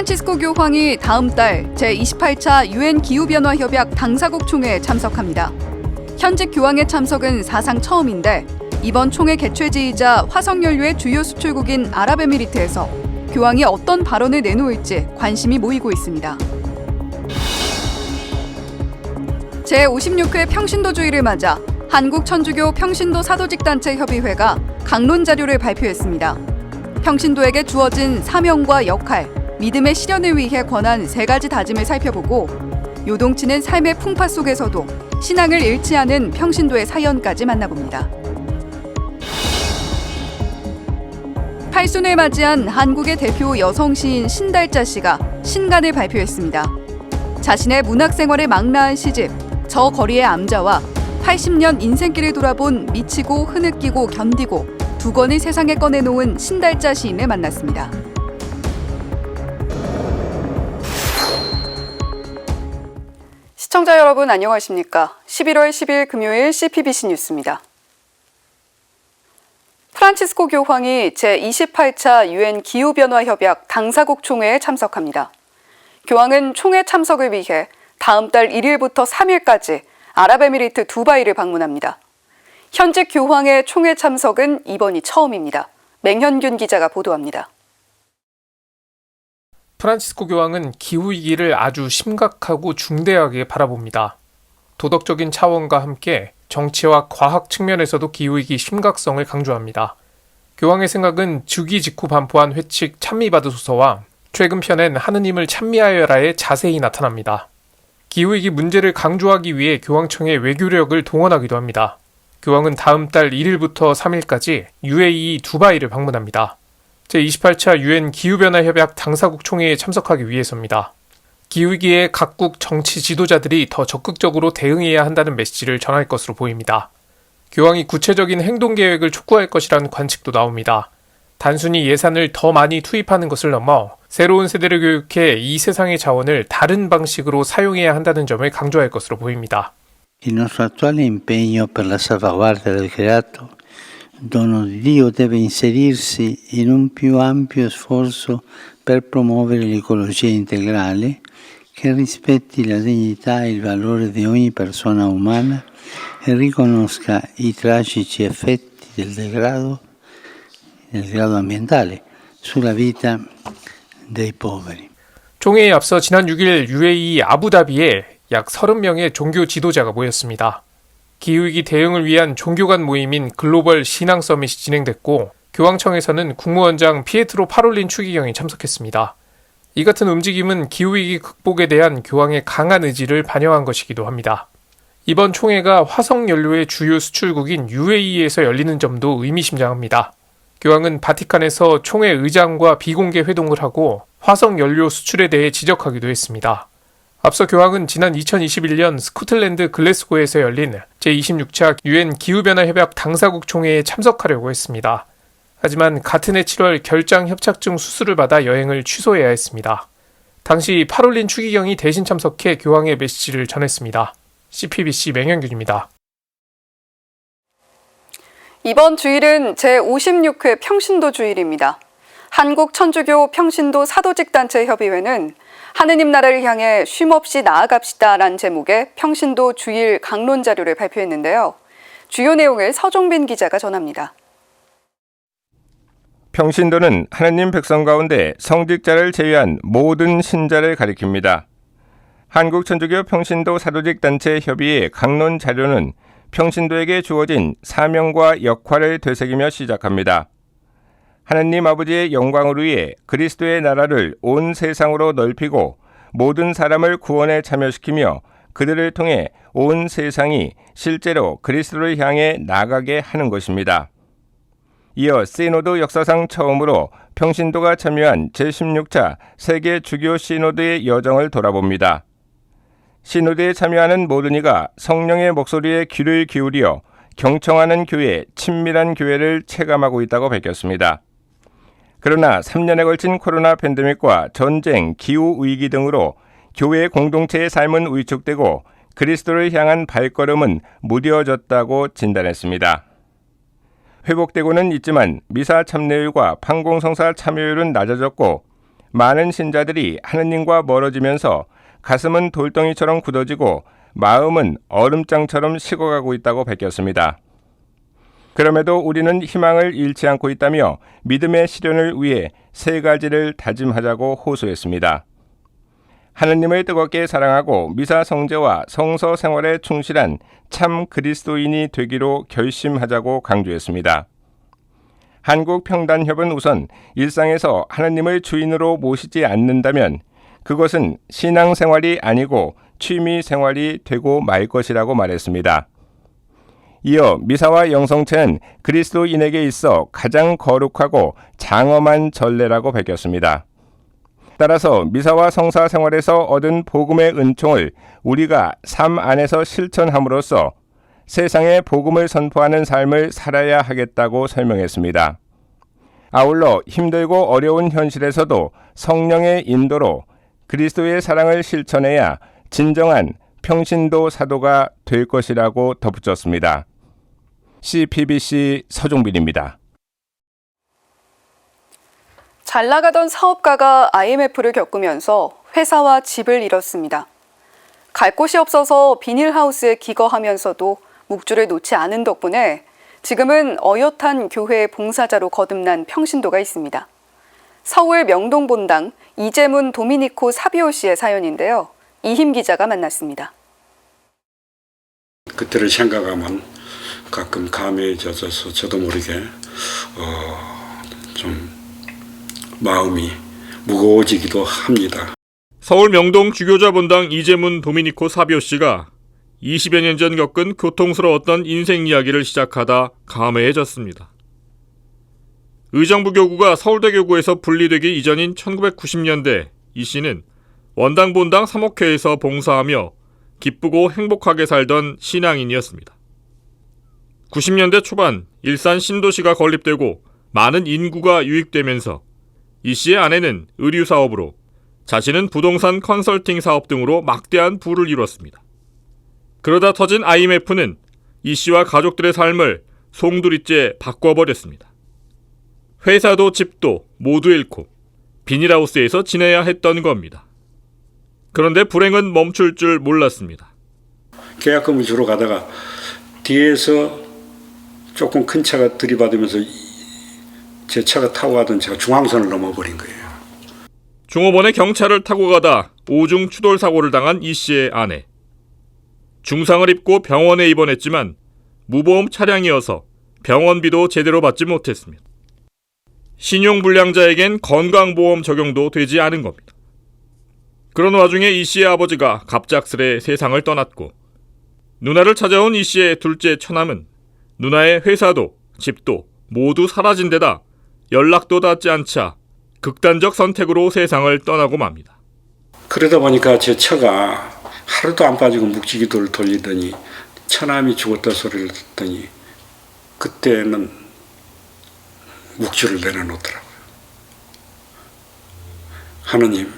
프란치스코 교황이 다음 달 제28차 유엔 기후변화협약 당사국 총회에 참석합니다. 현직 교황의 참석은 사상 처음인데 이번 총회 개최지이자 화석연료의 주요 수출국인 아랍에미리트에서 교황이 어떤 발언을 내놓을지 관심이 모이고 있습니다. 제56회 평신도주의를 맞아 한국천주교 평신도 사도직단체 협의회가 강론 자료를 발표했습니다. 평신도에게 주어진 사명과 역할, 믿음의 실현을 위해 권한 3가지 다짐을 살펴보고 요동치는 삶의 풍파 속에서도 신앙을 잃지 않은 평신도의 사연까지 만나봅니다. 팔순을 맞이한 한국의 대표 여성 시인 신달자 씨가 신간을 발표했습니다. 자신의 문학 생활을 망라한 시집 저 거리의 암자와 80년 인생길을 돌아본 미치고 흐느끼고 견디고 두 권을 세상에 꺼내놓은 신달자 시인을 만났습니다. 시청자 여러분 안녕하십니까? 11월 10일 금요일 CPBC 뉴스입니다. 프란치스코 교황이 제28차 유엔 기후변화협약 당사국 총회에 참석합니다. 교황은 총회 참석을 위해 다음 달 1일부터 3일까지 아랍에미리트 두바이를 방문합니다. 현직 교황의 총회 참석은 이번이 처음입니다. 맹현균 기자가 보도합니다. 프란치스코 교황은 기후위기를 아주 심각하고 중대하게 바라봅니다. 도덕적인 차원과 함께 정치와 과학 측면에서도 기후위기 심각성을 강조합니다. 교황의 생각은 주기 직후 반포한 회칙 찬미받으소서와 최근 편엔 하느님을 찬미하여라에 자세히 나타납니다. 기후위기 문제를 강조하기 위해 교황청의 외교력을 동원하기도 합니다. 교황은 다음 달 1일부터 3일까지 UAE 두바이를 방문합니다. 제28차 유엔 기후변화협약 당사국 총회에 참석하기 위해서입니다. 기후위기에 각국 정치 지도자들이 더 적극적으로 대응해야 한다는 메시지를 전할 것으로 보입니다. 교황이 구체적인 행동계획을 촉구할 것이라는 관측도 나옵니다. 단순히 예산을 더 많이 투입하는 것을 넘어 새로운 세대를 교육해 이 세상의 자원을 다른 방식으로 사용해야 한다는 점을 강조할 것으로 보입니다. Il nostro attuale impegno per la salvaguardia del creato dono di Dio deve inserirsi in un più ampio sforzo per promuovere l'ecologia integrale che rispetti la dignità e il valore di ogni persona umana e riconosca i tragici effetti del degrado ambientale sulla vita dei poveri. 총회에 앞서 지난 6일 UAE 아부다비에 약 30명의 종교 지도자가 모였습니다. 기후위기 대응을 위한 종교 간 모임인 글로벌 신앙 서밋이 진행됐고 교황청에서는 국무원장 피에트로 파롤린 추기경이 참석했습니다. 이 같은 움직임은 기후위기 극복에 대한 교황의 강한 의지를 반영한 것이기도 합니다. 이번 총회가 화석연료의 주요 수출국인 UAE에서 열리는 점도 의미심장합니다. 교황은 바티칸에서 총회 의장과 비공개 회동을 하고 화석연료 수출에 대해 지적하기도 했습니다. 앞서 교황은 지난 2021년 스코틀랜드 글래스고에서 열린 제26차 유엔 기후변화협약 당사국 총회에 참석하려고 했습니다. 하지만 같은 해 7월 결장 협착증 수술을 받아 여행을 취소해야 했습니다. 당시 파롤린 추기경이 대신 참석해 교황의 메시지를 전했습니다. CPBC 맹현균입니다. 이번 주일은 제56회 평신도 주일입니다. 한국천주교 평신도 사도직단체 협의회는 하느님 나라를 향해 쉼없이 나아갑시다라는 제목의 평신도 주일 강론 자료를 발표했는데요. 주요 내용을 서종빈 기자가 전합니다. 평신도는 하느님 백성 가운데 성직자를 제외한 모든 신자를 가리킵니다. 한국천주교 평신도 사도직단체 협의회 강론 자료는 평신도에게 주어진 사명과 역할을 되새기며 시작합니다. 하느님 아버지의 영광을 위해 그리스도의 나라를 온 세상으로 넓히고 모든 사람을 구원에 참여시키며 그들을 통해 온 세상이 실제로 그리스도를 향해 나가게 하는 것입니다. 이어 시노드 역사상 처음으로 평신도가 참여한 제16차 세계 주교 시노드의 여정을 돌아봅니다. 시노드에 참여하는 모든 이가 성령의 목소리에 귀를 기울여 경청하는 교회, 친밀한 교회를 체감하고 있다고 밝혔습니다. 그러나 3년에 걸친 코로나 팬데믹과 전쟁, 기후위기 등으로 교회 공동체의 삶은 위축되고 그리스도를 향한 발걸음은 무뎌졌다고 진단했습니다. 회복되고는 있지만 미사 참여율과 판공성사 참여율은 낮아졌고 많은 신자들이 하느님과 멀어지면서 가슴은 돌덩이처럼 굳어지고 마음은 얼음장처럼 식어가고 있다고 밝혔습니다. 그럼에도 우리는 희망을 잃지 않고 있다며 믿음의 실현을 위해 세 가지를 다짐하자고 호소했습니다. 하느님을 뜨겁게 사랑하고 미사 성제와 성서 생활에 충실한 참 그리스도인이 되기로 결심하자고 강조했습니다. 한국평단협은 우선 일상에서 하느님을 주인으로 모시지 않는다면 그것은 신앙생활이 아니고 취미생활이 되고 말 것이라고 말했습니다. 이어 미사와 영성체는 그리스도인에게 있어 가장 거룩하고 장엄한 전례라고 밝혔습니다. 따라서 미사와 성사 생활에서 얻은 복음의 은총을 우리가 삶 안에서 실천함으로써 세상에 복음을 선포하는 삶을 살아야 하겠다고 설명했습니다. 아울러 힘들고 어려운 현실에서도 성령의 인도로 그리스도의 사랑을 실천해야 진정한 평신도 사도가 될 것이라고 덧붙였습니다. CPBC 서종빈입니다. 잘 나가던 사업가가 IMF를 겪으면서 회사와 집을 잃었습니다. 갈 곳이 없어서 비닐하우스에 기거하면서도 묵주를 놓지 않은 덕분에 지금은 어엿한 교회 봉사자로 거듭난 평신도가 있습니다. 서울 명동본당 이재문 도미니코 사비오 씨의 사연인데요. 이힘 기자가 만났습니다. 그때를 생각하면 가끔 감회에 젖어서 저도 모르게 좀 마음이 무거워지기도 합니다. 서울 명동 주교자 본당 이재문 도미니코 사비오 씨가 20여 년 전 겪은 고통스러웠던 인생 이야기를 시작하다 감회해졌습니다. 의정부 교구가 서울대 교구에서 분리되기 이전인 1990년대 이 씨는 원당 본당 사목회에서 봉사하며 기쁘고 행복하게 살던 신앙인이었습니다. 90년대 초반 일산 신도시가 건립되고 많은 인구가 유입되면서 이 씨의 아내는 의류 사업으로 자신은 부동산 컨설팅 사업 등으로 막대한 부를 이뤘습니다. 그러다 터진 IMF는 이 씨와 가족들의 삶을 송두리째 바꿔버렸습니다. 회사도 집도 모두 잃고 비닐하우스에서 지내야 했던 겁니다. 그런데 불행은 멈출 줄 몰랐습니다. 계약금을 주러 가다가 뒤에서 조금 큰 차가 들이받으면서 제 차가 타고 가던 차가 중앙선을 넘어버린 거예요. 중호번에 경찰을 타고 가다 오중 추돌 사고를 당한 이 씨의 아내. 중상을 입고 병원에 입원했지만 무보험 차량이어서 병원비도 제대로 받지 못했습니다. 신용불량자에겐 건강보험 적용도 되지 않은 겁니다. 그런 와중에 이 씨의 아버지가 갑작스레 세상을 떠났고 누나를 찾아온 이 씨의 둘째 처남은 누나의 회사도 집도 모두 사라진 데다 연락도 닿지 않자 극단적 선택으로 세상을 떠나고 맙니다. 그러다 보니까 제 처가 하루도 안 빠지고 묵지기도를 돌리더니 처남이 죽었다 소리를 듣더니 그때는 묵주를 내려놓더라고요. 하느님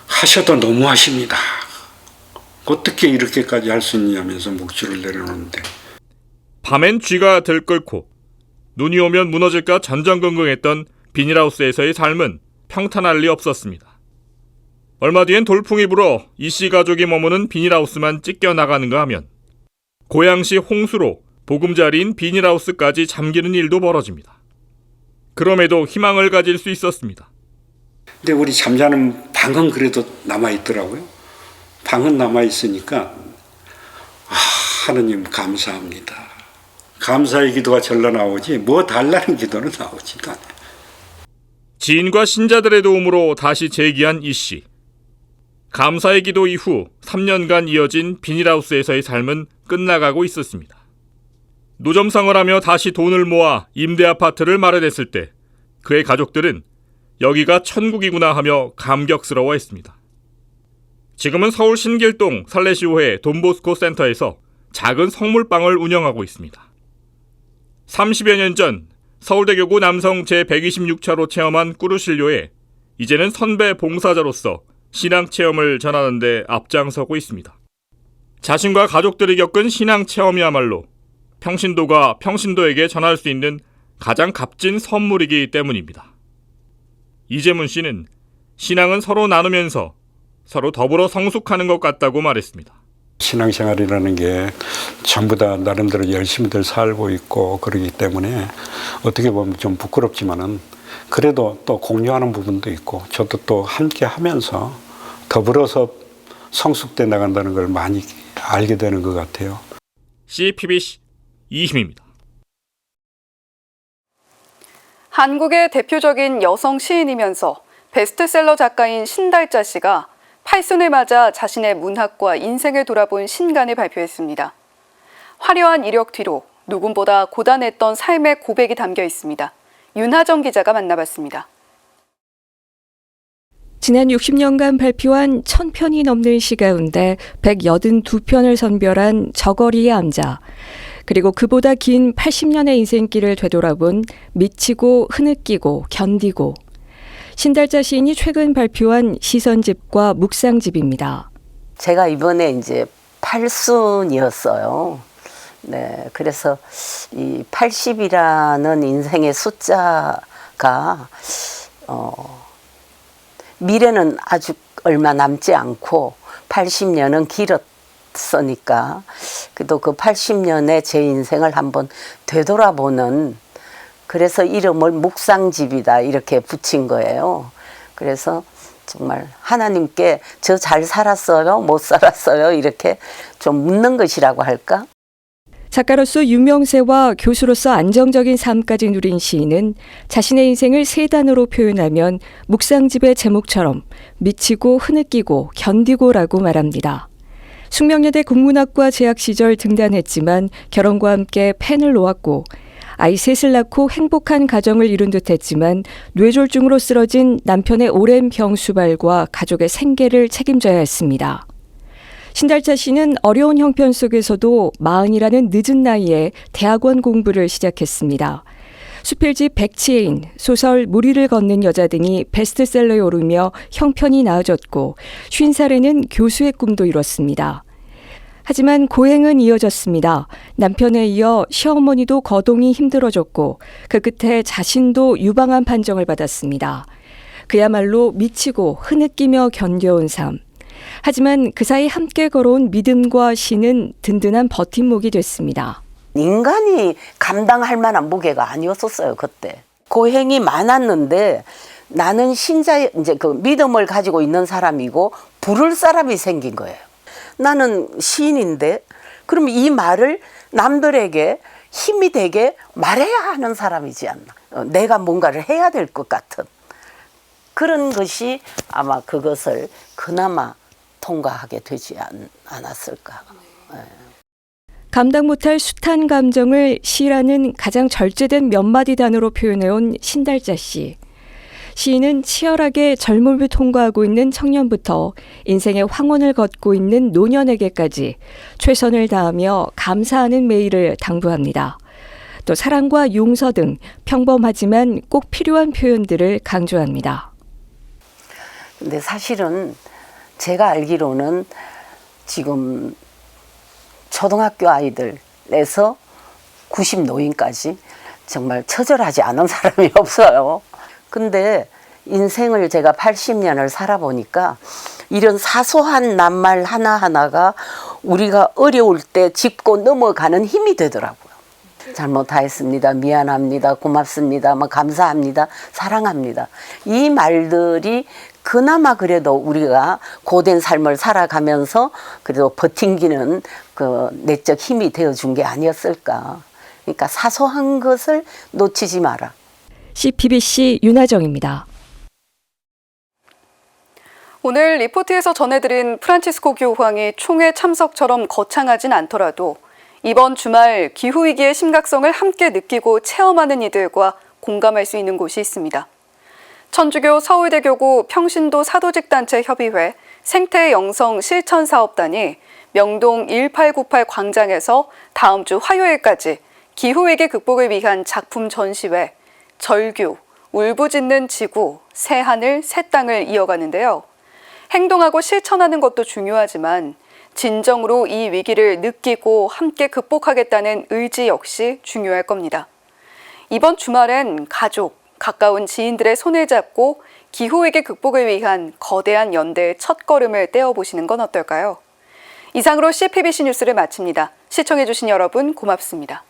하셔도 너무하십니다. 어떻게 이렇게까지 할 수 있냐면서 묵주를 내려놓는데 밤엔 쥐가 들끓고 눈이 오면 무너질까 전전긍긍했던 비닐하우스에서의 삶은 평탄할 리 없었습니다. 얼마 뒤엔 돌풍이 불어 이 씨 가족이 머무는 비닐하우스만 찢겨나가는가 하면 고양시 홍수로 보금자리인 비닐하우스까지 잠기는 일도 벌어집니다. 그럼에도 희망을 가질 수 있었습니다. 근데 우리 잠자는 방은 그래도 남아있더라고요. 방은 남아있으니까 하느님 감사합니다. 감사의 기도가 절로 나오지 뭐 달라는 기도는 나오지도 않아요. 지인과 신자들의 도움으로 다시 재기한 이 씨. 감사의 기도 이후 3년간 이어진 비닐하우스에서의 삶은 끝나가고 있었습니다. 노점상을 하며 다시 돈을 모아 임대 아파트를 마련했을 때 그의 가족들은 여기가 천국이구나 하며 감격스러워했습니다. 지금은 서울 신길동 설레시오회 돈보스코 센터에서 작은 성물방을 운영하고 있습니다. 30여 년 전 서울대교구 남성 제126차로 체험한 꾸르실료에 이제는 선배 봉사자로서 신앙체험을 전하는 데 앞장서고 있습니다. 자신과 가족들이 겪은 신앙체험이야말로 평신도가 평신도에게 전할 수 있는 가장 값진 선물이기 때문입니다. 이재문 씨는 신앙은 서로 나누면서 서로 더불어 성숙하는 것 같다고 말했습니다. 신앙생활이라는 게 전부 다 나름대로 열심히들 살고 있고 그러기 때문에 어떻게 보면 좀 부끄럽지만은 그래도 또 공유하는 부분도 있고 저도 또 함께 하면서 더불어서 성숙돼 나간다는 걸 많이 알게 되는 것 같아요. CPBC 이희입니다. 한국의 대표적인 여성 시인이면서 베스트셀러 작가인 신달자 씨가 팔순을 맞아 자신의 문학과 인생을 돌아본 신간을 발표했습니다. 화려한 이력 뒤로 누군보다 고단했던 삶의 고백이 담겨 있습니다. 윤하정 기자가 만나봤습니다. 지난 60년간 발표한 1000편이 넘는 시 가운데 182편을 선별한 저거리의 암자, 그리고 그보다 긴 80년의 인생길을 되돌아본 미치고 흐느끼고 견디고, 신달자 시인이 최근 발표한 시선집과 묵상집입니다. 제가 이번에 이제 8순이었어요. 네, 그래서 이 80이라는 인생의 숫자가 미래는 아주 얼마 남지 않고 80년은 길었으니까 그래도 그 80년의 제 인생을 한번 되돌아보는, 그래서 이름을 묵상집이다 이렇게 붙인 거예요. 그래서 정말 하나님께 저 잘 살았어요? 못 살았어요? 이렇게 좀 묻는 것이라고 할까? 작가로서 유명세와 교수로서 안정적인 삶까지 누린 시인은 자신의 인생을 세 단어로 표현하면 묵상집의 제목처럼 미치고 흐느끼고 견디고라고 말합니다. 숙명여대 국문학과 재학 시절 등단했지만 결혼과 함께 펜을 놓았고, 아이 셋을 낳고 행복한 가정을 이룬 듯했지만 뇌졸중으로 쓰러진 남편의 오랜 병 수발과 가족의 생계를 책임져야 했습니다. 신달자 씨는 어려운 형편 속에서도 40이라는 늦은 나이에 대학원 공부를 시작했습니다. 수필집 백치애인, 소설 무리를 걷는 여자 등이 베스트셀러에 오르며 형편이 나아졌고 50살에는 교수의 꿈도 이뤘습니다. 하지만 고행은 이어졌습니다. 남편에 이어 시어머니도 거동이 힘들어졌고 그 끝에 자신도 유방암 판정을 받았습니다. 그야말로 미치고 흐느끼며 견뎌온 삶. 하지만 그 사이 함께 걸어온 믿음과 신은 든든한 버팀목이 됐습니다. 인간이 감당할 만한 무게가 아니었었어요, 그때. 고행이 많았는데 나는 신자의 이제 그 믿음을 가지고 있는 사람이고 부를 사람이 생긴 거예요. 나는 시인인데 그럼 이 말을 남들에게 힘이 되게 말해야 하는 사람이지 않나. 내가 뭔가를 해야 될 것 같은 그런 것이 아마 그것을 그나마 통과하게 되지 않았을까. 네. 감당 못할 숱한 감정을 시라는 가장 절제된 몇 마디 단어로 표현해온 신달자 씨. 시인은 치열하게 젊음을 통과하고 있는 청년부터 인생의 황혼을 걷고 있는 노년에게까지 최선을 다하며 감사하는 매일을 당부합니다. 또 사랑과 용서 등 평범하지만 꼭 필요한 표현들을 강조합니다. 근데 사실은 제가 알기로는 지금 초등학교 아이들에서 90노인까지 정말 처절하지 않은 사람이 없어요. 근데 인생을 제가 80년을 살아보니까 이런 사소한 낱말 하나하나가 우리가 어려울 때 짚고 넘어가는 힘이 되더라고요. 잘못하였습니다. 미안합니다. 고맙습니다. 감사합니다. 사랑합니다. 이 말들이 그나마 그래도 우리가 고된 삶을 살아가면서 그래도 버팅기는 그 내적 힘이 되어준 게 아니었을까. 그러니까 사소한 것을 놓치지 마라. CPBC 윤하정입니다. 오늘 리포트에서 전해드린 프란치스코 교황이 총회 참석처럼 거창하진 않더라도 이번 주말 기후위기의 심각성을 함께 느끼고 체험하는 이들과 공감할 수 있는 곳이 있습니다. 천주교 서울대교구 평신도 사도직단체 협의회 생태영성 실천사업단이 명동 1898 광장에서 다음 주 화요일까지 기후위기 극복을 위한 작품 전시회 절규, 울부짖는 지구, 새 하늘, 새 땅을 이어가는데요. 행동하고 실천하는 것도 중요하지만 진정으로 이 위기를 느끼고 함께 극복하겠다는 의지 역시 중요할 겁니다. 이번 주말엔 가족, 가까운 지인들의 손을 잡고 기후위기 극복을 위한 거대한 연대의 첫걸음을 떼어보시는 건 어떨까요? 이상으로 CPBC 뉴스를 마칩니다. 시청해주신 여러분 고맙습니다.